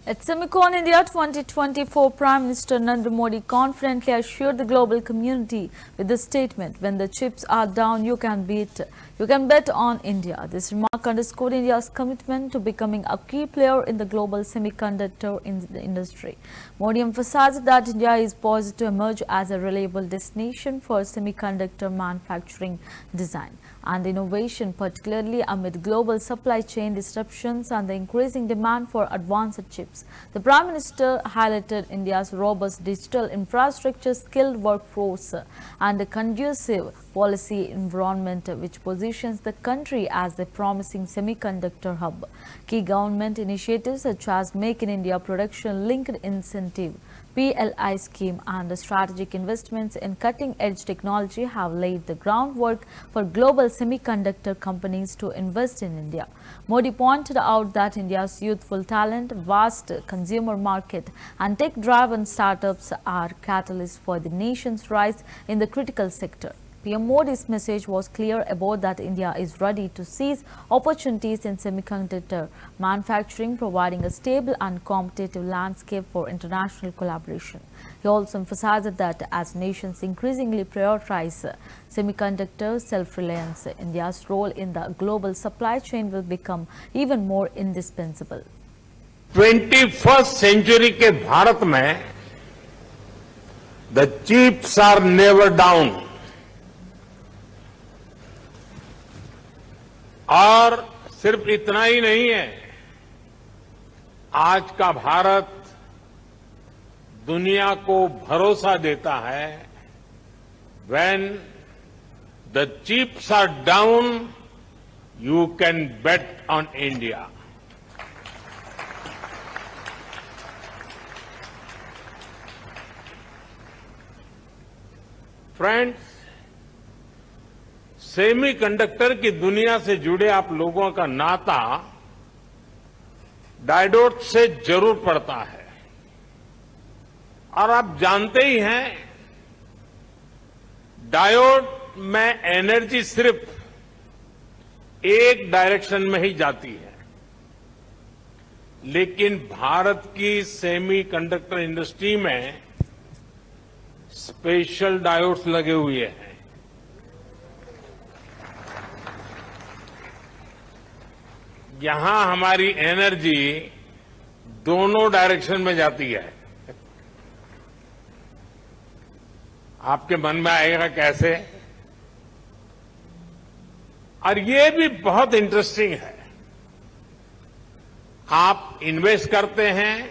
At Semicon India 2024, Prime Minister Narendra Modi confidently assured the global community with the statement, "When the chips are down, you can bet on India." This remark underscored India's commitment to becoming a key player in the global semiconductor industry. Modi emphasized that India is poised to emerge as a reliable destination for semiconductor manufacturing, design and innovation, particularly amid global supply chain disruptions and the increasing demand for advanced chips. The Prime Minister highlighted India's robust digital infrastructure, skilled workforce, and a conducive policy environment which positions the country as a promising semiconductor hub. Key government initiatives such as Make in India Production Linked Incentive PLI scheme and strategic investments in cutting-edge technology have laid the groundwork for global semiconductor companies to invest in India. Modi pointed out that India's youthful talent, vast consumer market, and tech-driven startups are catalysts for the nation's rise in the critical sector. PM Modi's message was clear about that India is ready to seize opportunities in semiconductor manufacturing, providing a stable and competitive landscape for international collaboration. He also emphasized that as nations increasingly prioritize semiconductor self-reliance, India's role in the global supply chain will become even more indispensable. 21st century के भारत में the chips are never down और सिर्फ इतना ही नहीं है, आज का भारत दुनिया को भरोसा देता है, when the chips are down you can bet on India. Friends, semiconductor की दुनिया से जुड़े आप लोगों का नाता डायोड से जरूर पड़ता है और आप जानते ही हैं, डायोड में एनर्जी सिर्फ एक डायरेक्शन में ही जाती है, लेकिन भारत की सेमीकंडक्टर इंडस्ट्री में स्पेशल डायोड्स लगे हुए हैं। यहां हमारी एनर्जी दोनों डायरेक्शन में जाती है। आपके मन में आएगा कैसे? और ये भी बहुत इंटरेस्टिंग है। आप इन्वेस्ट करते हैं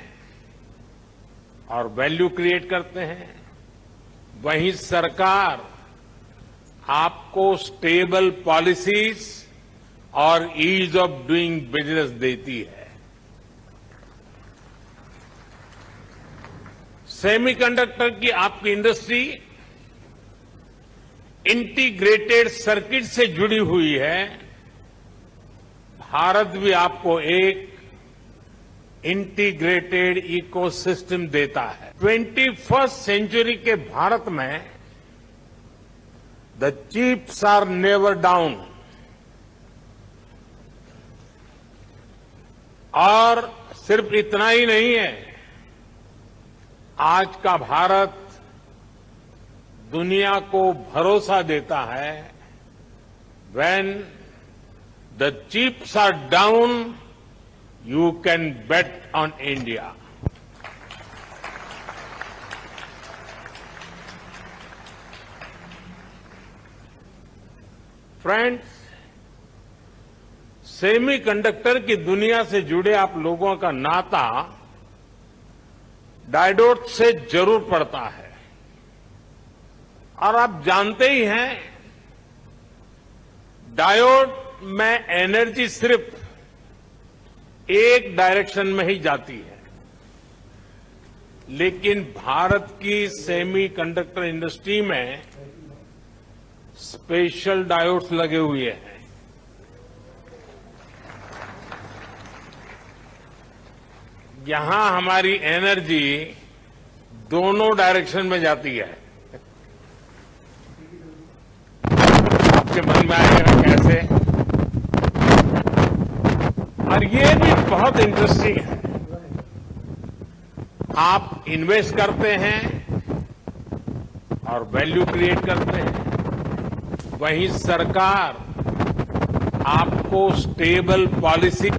और वैल्यू क्रिएट करते हैं, वहीं सरकार आपको स्टेबल पॉलिसीज और ईज ऑफ डूइंग बिजनेस देती है। सेमीकंडक्टर की आपकी इंडस्ट्री इंटीग्रेटेड सर्किट से जुड़ी हुई है। भारत भी आपको एक इंटीग्रेटेड इकोसिस्टम देता है। 21st सेंचुरी के भारत में the chips are never down और सिर्फ इतना ही नहीं है, आज का भारत दुनिया को भरोसा देता है, when the chips are down you can bet on India. Friends, semiconductor की दुनिया से जुड़े आप लोगों का नाता डायोड से जरूर पड़ता है और आप जानते ही हैं, डायोड में एनर्जी सिर्फ एक डायरेक्शन में ही जाती है, लेकिन भारत की सेमीकंडक्टर इंडस्ट्री में स्पेशल डायोड्स लगे हुए हैं। यहां हमारी एनर्जी दोनों डायरेक्शन में जाती है। आपके मन में आएगा कैसे? और ये भी बहुत इंटरेस्टिंग है। आप इन्वेस्ट करते हैं और वैल्यू क्रिएट करते हैं, वहीं सरकार आपको स्टेबल पॉलिसी